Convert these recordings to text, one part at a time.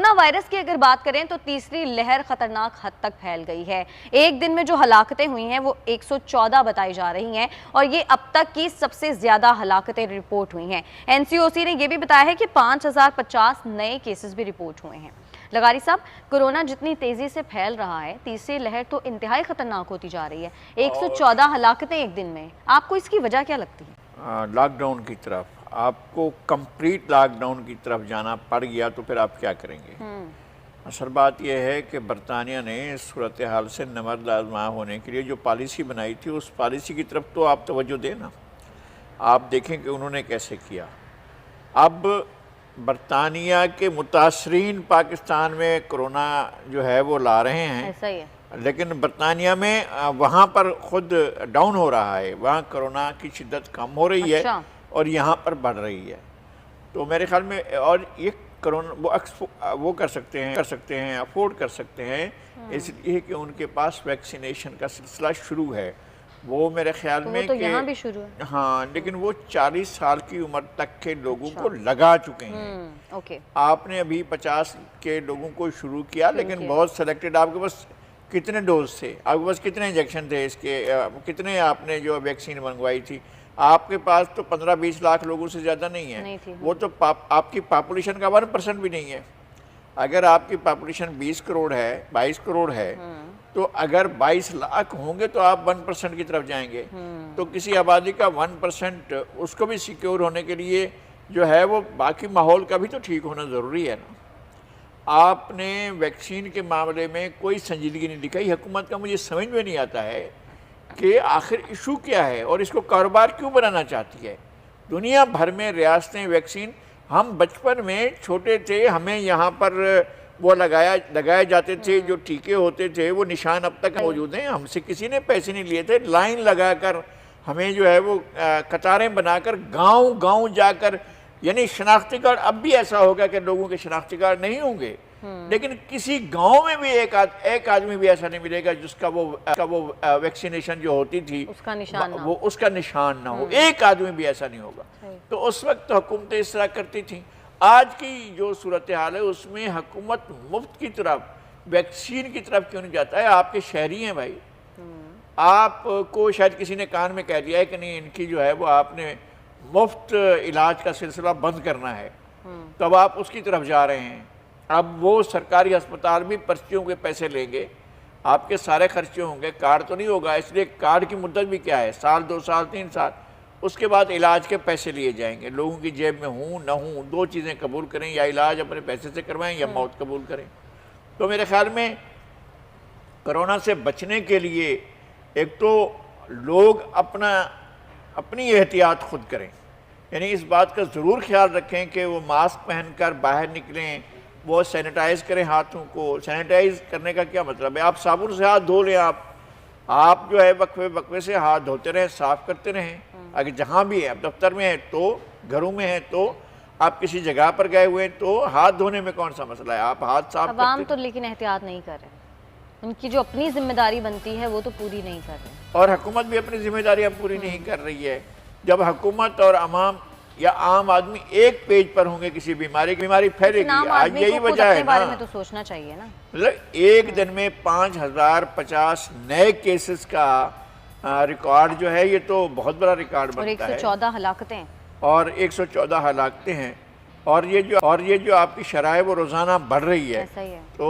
Corona virus کی اگر بات کریں تو تیسری لہر خطرناک حد تک پھیل گئی ہے۔ ایک دن میں جو ہلاکتیں ہوئی ہیں وہ 114 بتائی جا رہی ہیں اور یہ اب تک کی سب سے زیادہ ہلاکتیں رپورٹ ہوئی ہیں۔ NCOC نے یہ بھی بتایا ہے کہ 5050 نئے کیسز بھی رپورٹ ہوئے ہیں۔ لغاری صاحب، کورونا جتنی تیزی سے پھیل رہا ہے، تیسری لہر تو انتہائی خطرناک ہوتی جا رہی ہے۔ 114 ہلاکتیں ایک دن میں، آپ کو اس کی وجہ کیا لگتی ہے؟ لاک ڈاؤن کی طرف، آپ کو کمپلیٹ لاک ڈاؤن کی طرف جانا پڑ گیا تو پھر آپ کیا کریں گے؟ اصل بات یہ ہے کہ برطانیہ نے اس صورتحال سے نمرد آزما ہونے کے لیے جو پالیسی بنائی تھی، اس پالیسی کی طرف تو آپ توجہ دیں نا۔ آپ دیکھیں کہ انہوں نے کیسے کیا۔ اب برطانیہ کے متاثرین پاکستان میں کرونا جو ہے وہ لا رہے ہیں، ایسا ہی ہے، لیکن برطانیہ میں وہاں پر خود ڈاؤن ہو رہا ہے، وہاں کرونا کی شدت کم ہو رہی ہے اور یہاں پر بڑھ رہی ہے۔ تو میرے خیال میں اور یہ کرونا وہ کر سکتے ہیں افورڈ کر سکتے ہیں، اس لیے کہ ان کے پاس ویکسینیشن کا سلسلہ شروع ہے۔ وہ میرے خیال میں تو یہاں بھی شروع ہے، ہاں، لیکن وہ 40 سال کی عمر تک کے لوگوں کو لگا چکے ہیں۔ آپ نے ابھی 50 کے لوگوں کو شروع کیا، لیکن بہت سلیکٹڈ۔ آپ کے پاس کتنے ڈوز تھے؟ آپ کے پاس کتنے انجیکشن تھے اس کے؟ کتنے آپ نے جو ویکسین منگوائی تھی؟ آپ کے پاس تو 15-20 لاکھ لوگوں سے زیادہ نہیں ہے۔ وہ تو آپ کی پاپولیشن کا 1% بھی نہیں ہے۔ اگر آپ کی پاپولیشن 20 کروڑ ہے، 22 کروڑ ہے، تو اگر 22 لاکھ ہوں گے تو آپ 1% کی طرف جائیں گے۔ تو کسی آبادی کا 1% اس کو بھی سیکیور ہونے کے لیے جو ہے وہ باقی ماحول کا بھی تو ٹھیک ہونا ضروری ہے نا۔ آپ نے ویکسین کے معاملے میں کوئی سنجیدگی نہیں دکھائی۔ حکومت کا مجھے سمجھ میں نہیں آتا ہے کہ آخر ایشو کیا ہے اور اس کو کاروبار کیوں بنانا چاہتی ہے۔ دنیا بھر میں ریاستیں ویکسین، ہم بچپن میں چھوٹے تھے، ہمیں یہاں پر وہ لگائے جاتے تھے جو ٹیکے ہوتے تھے، وہ نشان اب تک موجود ہیں۔ ہم سے کسی نے پیسے نہیں لیے تھے، لائن لگا کر ہمیں جو ہے وہ قطاریں بنا کر گاؤں گاؤں جا کر، یعنی شناختی کارڈ اب بھی ایسا ہوگا کہ لوگوں کے شناختی کارڈ نہیں ہوں گے، لیکن کسی گاؤں میں بھی ایک آدمی بھی ایسا نہیں ملے گا جس کا وہ ویکسینیشن جو ہوتی تھی اس کا نشان نہ وہ اس کا نشان نہ ہو۔ ایک آدمی بھی ایسا نہیں ہوگا۔ تو اس وقت حکومتیں اس طرح کرتی تھیں۔ آج کی جو صورتحال ہے اس میں حکومت مفت کی طرف، ویکسین کی طرف کیوں نہیں جاتا ہے؟ آپ کے شہری ہیں بھائی، آپ کو شاید کسی نے کان میں کہہ دیا ہے کہ نہیں، ان کی جو ہے وہ آپ نے مفت علاج کا سلسلہ بند کرنا ہے، تو اب آپ اس کی طرف جا رہے ہیں۔ اب وہ سرکاری ہسپتال بھی پرچیوں کے پیسے لیں گے، آپ کے سارے خرچے ہوں گے، کارڈ تو نہیں ہوگا، اس لیے کارڈ کی مدت بھی کیا ہے، سال، 2 سال، 3 سال، اس کے بعد علاج کے پیسے لیے جائیں گے۔ لوگوں کی جیب میں ہوں نہ ہوں، 2 چیزیں قبول کریں، یا علاج اپنے پیسے سے کروائیں یا موت قبول کریں۔ تو میرے خیال میں کرونا سے بچنے کے لیے ایک تو لوگ اپنی احتیاط خود کریں، یعنی اس بات کا ضرور خیال رکھیں کہ وہ ماسک پہن کر باہر نکلیں، وہ سینیٹائز کریں ہاتھوں کو۔ سینیٹائز کرنے کا کیا مطلب ہے؟ آپ صابن سے ہاتھ دھو لیں، آپ جو ہے وقفے سے ہاتھ دھوتے رہیں، صاف کرتے رہیں۔ اگر جہاں بھی ہیں، دفتر میں ہیں تو، گھروں میں ہیں تو، آپ کسی جگہ پر گئے ہوئے ہیں تو ہاتھ دھونے میں کون سا مسئلہ ہے؟ آپ ہاتھ صاف کرتے ہیں۔ عوام تو لیکن احتیاط نہیں کر رہے، ان کی جو اپنی ذمہ داری بنتی ہے وہ تو پوری نہیں کر رہے، اور حکومت بھی اپنی ذمہ داری اب پوری نہیں کر رہی ہے۔ جب حکومت اور عوام یا عام آدمی ایک پیج پر ہوں گے کسی بیماری پھیلے گی۔ آج یہی وجہ ہے نا، بارے میں تو سوچنا چاہیے نا۔ ایک دن میں 5050 نئے کیسز کا ریکارڈ جو ہے، یہ تو بہت بڑا ریکارڈ بنتا ہے، اور 114 ہلاکتیں، اور 114 ہلاکتیں ہیں، اور یہ جو آپ کی شرح وہ روزانہ بڑھ رہی ہے۔ تو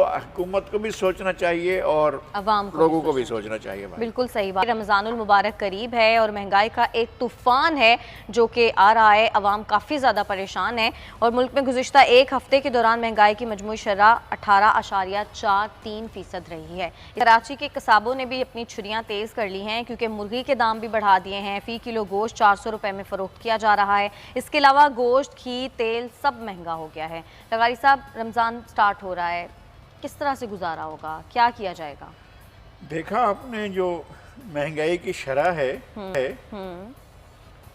حکومت کو بھی سوچنا چاہیے اور عوام لوگوں کو بھی سوچنا چاہیے۔ بالکل صحیح بات۔ رمضان المبارک قریب ہے اور مہنگائی کا ایک طوفان ہے جو کہ آ رہا ہے، عوام کافی زیادہ پریشان ہے، اور ملک میں گزشتہ ایک ہفتے کے دوران مہنگائی کی مجموعی شرح 18.43% رہی ہے۔ کراچی کے قصابوں نے بھی اپنی چھریاں تیز کر لی ہیں کیونکہ مرغی کے دام بھی بڑھا دیے ہیں۔ فی کلو گوشت 400 روپے میں فروخت کیا جا رہا ہے۔ اس کے علاوہ گوشت، گھی، تیل سب مہنگا ہو گیا ہے۔ لغاری صاحب، رمضان سٹارٹ ہو رہا ہے، کس طرح سے گزارا ہوگا؟ کیا کیا جائے گا؟ دیکھا آپ نے جو مہنگائی کی شرح ہے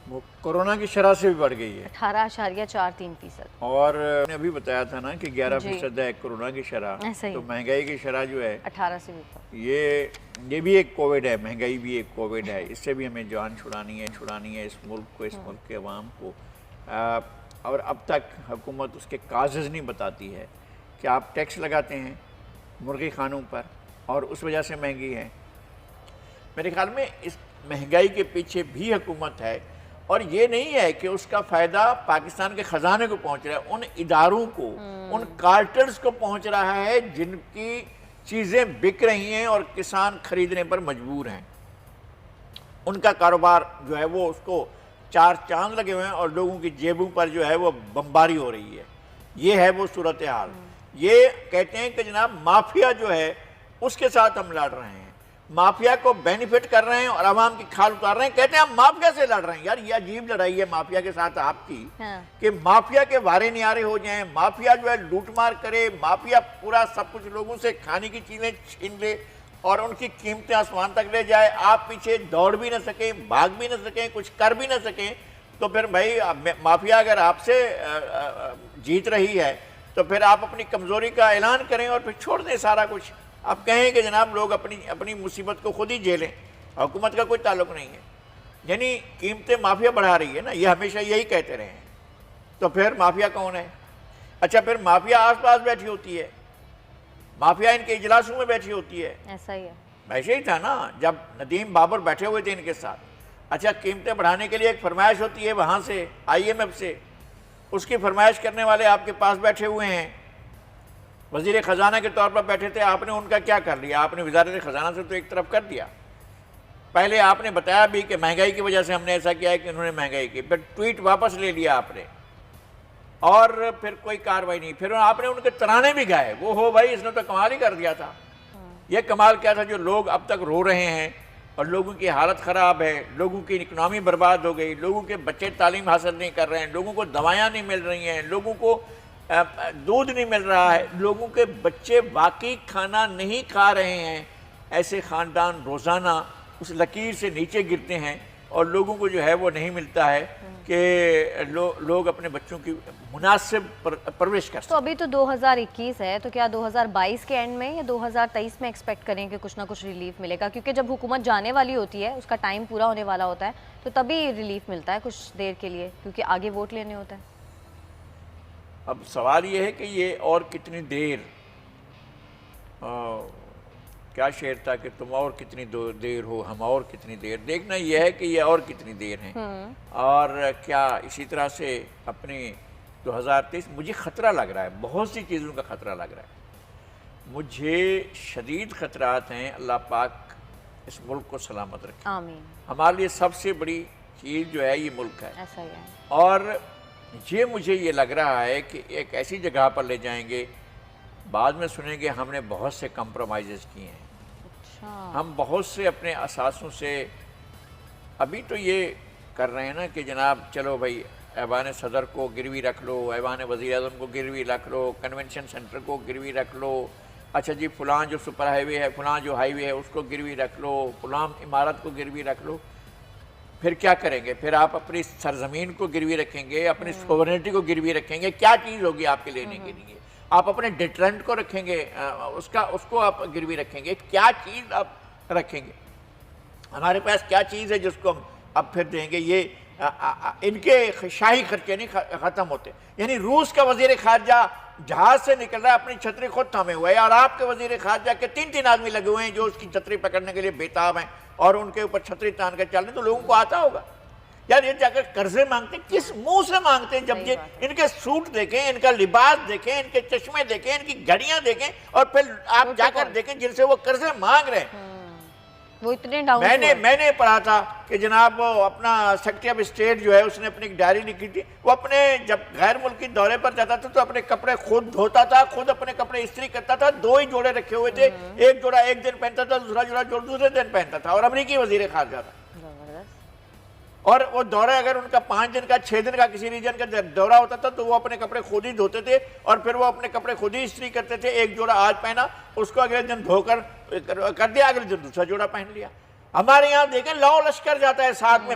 وہ کورونا کی شرح سے بھی بڑھ گئی ہے، 18.43%، اور میں نے ابھی بتایا تھا نا کہ 11% ہے کورونا کی شرح، تو مہنگائی کی شرح جو ہے 18 سے بھی، یہ بھی ایک کووڈ ہے، مہنگائی بھی ایک کووڈ ہے۔ اس سے بھی ہمیں جان چھڑانی ہے اس ملک کو، اس ملک کے عوام کو، اور اب تک حکومت اس کے کازز نہیں بتاتی ہے کہ آپ ٹیکس لگاتے ہیں مرغی خانوں پر اور اس وجہ سے مہنگی ہے. میرے خیال میں اس مہنگائی کے پیچھے بھی حکومت ہے، اور یہ نہیں ہے کہ اس کا فائدہ پاکستان کے خزانے کو پہنچ رہا ہے، ان اداروں کو، ان کارٹلز کو پہنچ رہا ہے جن کی چیزیں بک رہی ہیں اور کسان خریدنے پر مجبور ہیں. ان کا کاروبار جو ہے وہ اس کو چار چاند لگے ہوئے ہیں اور لوگوں کی جیبوں پر جو ہے وہ بمباری ہو رہی ہے. یہ ہے وہ صورتحال. یہ کہتے ہیں کہ جناب مافیا جو ہے اس کے ساتھ ہم لڑ رہے ہیں، مافیا کو بینیفٹ کر رہے ہیں اور عوام کی کھال اتار رہے ہیں. کہتے ہیں ہم مافیا سے لڑ رہے ہیں. یار یہ عجیب لڑائی ہے مافیا کے ساتھ آپ کی، کہ مافیا کے وارے نیارے ہو جائیں، مافیا جو ہے لوٹ مار کرے، مافیا پورا سب کچھ لوگوں سے کھانے کی چیزیں چھین لے اور ان کی قیمتیں آسمان تک لے جائے. آپ پیچھے دوڑ بھی نہ سکیں، بھاگ بھی نہ سکیں، کچھ کر بھی نہ سکیں. تو پھر بھائی مافیا اگر آپ سے جیت رہی ہے تو پھر آپ اپنی کمزوری کا اعلان کریں اور پھر چھوڑ دیں سارا کچھ. آپ کہیں کہ جناب لوگ اپنی مصیبت کو خود ہی جھیلیں، حکومت کا کوئی تعلق نہیں ہے. یعنی قیمتیں مافیا بڑھا رہی ہے نا، یہ ہمیشہ یہی کہتے رہے ہیں. تو پھر مافیا کون ہے؟ اچھا پھر مافیا آس پاس بیٹھی ہوتی ہے، مافیا ان کے اجلاسوں میں بیٹھی ہوتی ہے. ایسا ہی ہے. ایسے ہی تھا نا جب ندیم بابر بیٹھے ہوئے تھے ان کے ساتھ. اچھا قیمتیں بڑھانے کے لیے ایک فرمائش ہوتی ہے وہاں سے IMF سے، اس کی فرمائش کرنے والے آپ کے پاس بیٹھے ہوئے ہیں، وزیر خزانہ کے طور پر بیٹھے تھے. آپ نے ان کا کیا کر لیا؟ آپ نے وزارت خزانہ سے تو ایک طرف کر دیا. پہلے آپ نے بتایا بھی کہ مہنگائی کی وجہ سے ہم نے ایسا کیا ہے کہ انہوں نے مہنگائی کی، پھر ٹویٹ واپس لے لیا آپ نے اور پھر کوئی کاروائی نہیں. پھر آپ نے ان کے ترانے بھی گائے. وہ ہو بھائی اس نے تو کمال ہی کر دیا تھا. یہ کمال کیا تھا جو لوگ اب تک رو رہے ہیں اور لوگوں کی حالت خراب ہے، لوگوں کی اکنامی برباد ہو گئی، لوگوں کے بچے تعلیم حاصل نہیں کر رہے ہیں، لوگوں کو دوائیاں نہیں مل رہی ہیں، لوگوں کو دودھ نہیں مل رہا ہے، لوگوں کے بچے واقعی کھانا نہیں کھا رہے ہیں. ایسے خاندان روزانہ اس لکیر سے نیچے گرتے ہیں اور لوگوں کو جو ہے وہ نہیں ملتا ہے کہ لوگ اپنے بچوں کی مناسب پرورش کر سکیں. تو ابھی تو 2021 ہے، تو کیا 2022 کے اینڈ میں یا 2023 میں ایکسپیکٹ کریں کہ کچھ نہ کچھ ریلیف ملے گا؟ کیونکہ جب حکومت جانے والی ہوتی ہے، اس کا ٹائم پورا ہونے والا ہوتا ہے، تو تبھی ریلیف ملتا ہے کچھ دیر کے لیے، کیونکہ آگے ووٹ لینے ہوتا ہے. اب سوال یہ ہے کہ یہ اور کتنی دیر، کیا شعر تھا کہ تم اور کتنی دیر ہو، ہم اور کتنی دیر. دیکھنا یہ ہے کہ یہ اور کتنی دیر ہیں. اور کیا اسی طرح سے اپنی 2023 مجھے خطرہ لگ رہا ہے، بہت سی چیزوں کا خطرہ لگ رہا ہے. مجھے شدید خطرات ہیں. اللہ پاک اس ملک کو سلامت رکھے. آمین. ہمارے لیے سب سے بڑی چیز جو ہے یہ ملک ہے. ایسا ہی ہے. اور یہ مجھے یہ لگ رہا ہے کہ ایک ایسی جگہ پر لے جائیں گے، بعد میں سنیں گے ہم نے بہت سے کمپرومائزز کیے ہیں. ہم بہت سے اپنے اساسوں سے ابھی تو یہ کر رہے ہیں نا کہ جناب چلو بھائی ایوان صدر کو گروی رکھ لو، ایوان وزیر اعظم کو گروی رکھ لو، کنونشن سینٹر کو گروی رکھ لو. اچھا جی فلاں جو سپر ہائی وے ہے، فلاں جو ہائی وے ہے اس کو گروی رکھ لو، فلاں عمارت کو گروی رکھ لو. پھر کیا کریں گے؟ پھر آپ اپنی سرزمین کو گروی رکھیں گے، اپنی سوورنٹی کو گروی رکھیں گے. کیا چیز ہوگی آپ کے لینے کے لیے؟ آپ اپنے ڈیٹرنٹ کو رکھیں گے، اس کو آپ گروی رکھیں گے. کیا چیز آپ رکھیں گے؟ ہمارے پاس کیا چیز ہے جس کو ہم اب پھر دیں گے؟ یہ ان کے شاہی خرچے نہیں ختم ہوتے. یعنی روس کا وزیر خارجہ جہاز سے نکل رہا ہے، اپنی چھتری خود تھامے ہوئے ہے، اور آپ کے وزیر خارجہ کے 3 آدمی لگے ہوئے ہیں جو اس کی چھتری پکڑنے کے لیے بےتاب ہیں اور ان کے اوپر چھتری تان کر چل رہے ہیں. تو لوگوں کو آتا ہوگا یار یہ جا کر قرضے مانگتے ہیں، کس منہ سے مانگتے ہیں؟ جب یہ ان کے سوٹ دیکھیں، ان کا لباس دیکھیں، ان کے چشمے دیکھیں، ان کی گھڑیاں دیکھیں، اور پھر آپ جا کر دیکھیں جن سے وہ قرضے مانگ رہے ہیں. وہ اتنے ڈاؤن. میں نے پڑھا تھا کہ جناب اپنا سیکرٹری آف اسٹیٹ جو ہے اس نے اپنی ایک ڈائری لکھی تھی. وہ اپنے جب غیر ملکی دورے پر جاتا تھا تو اپنے کپڑے خود دھوتا تھا، خود اپنے کپڑے استری کرتا تھا. 2 ہی جوڑے رکھے ہوئے تھے، ایک جوڑا ایک دن پہنتا تھا، دوسرا جوڑا دوسرے دن پہنتا تھا. اور امریکی وزیر خارجہ تھا. اور وہ دورہ اگر ان کا 5 دن کا 6 دن کا کسی ریجن کا دورہ ہوتا تھا تو وہ اپنے کپڑے خود ہی دھوتے تھے اور پھر وہ اپنے کپڑے خود ہی استری کرتے تھے. ایک جوڑا آج پہنا، اس کو اگلے دن دھو کر دیا، اگلے دن دوسرا جوڑا پہن لیا. ہمارے یہاں دیکھیں لاؤ لشکر جاتا ہے ساتھ میں،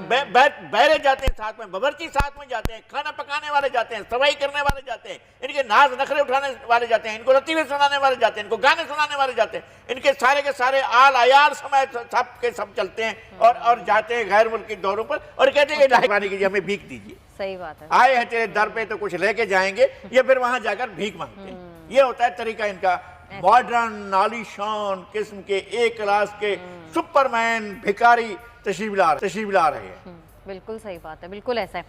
بہرے جاتے ہیں ساتھ میں، باورچی ساتھ میں جاتے ہیں، کھانا پکانے والے جاتے ہیں، صفائی کرنے والے جاتے ہیں، ان کے ناز نخرے اٹھانے والے جاتے ہیں، ان کو لطیفے سنانے والے جاتے ہیں، ان کو گانے سنانے والے جاتے ہیں. ان کے سارے آل عیار سمیت سب کے سب چلتے ہیں اور جاتے ہیں غیر ملکی دوروں پر اور کہتے ہیں کہ مہربانی کیجیے ہمیں بھیک دیجیے. صحیح بات ہے. آئے ہیں تیرے در پہ تو کچھ لے کے جائیں گے، یا پھر وہاں جا کر بھیک مانگتے ہیں. یہ ہوتا ہے طریقہ ان کا، ماڈرن نالی شان قسم کے ایک کلاس کے سپرمین بھکاری تشریف لا رہے ہیں۔ بالکل صحیح بات ہے، بالکل ایسا ہے۔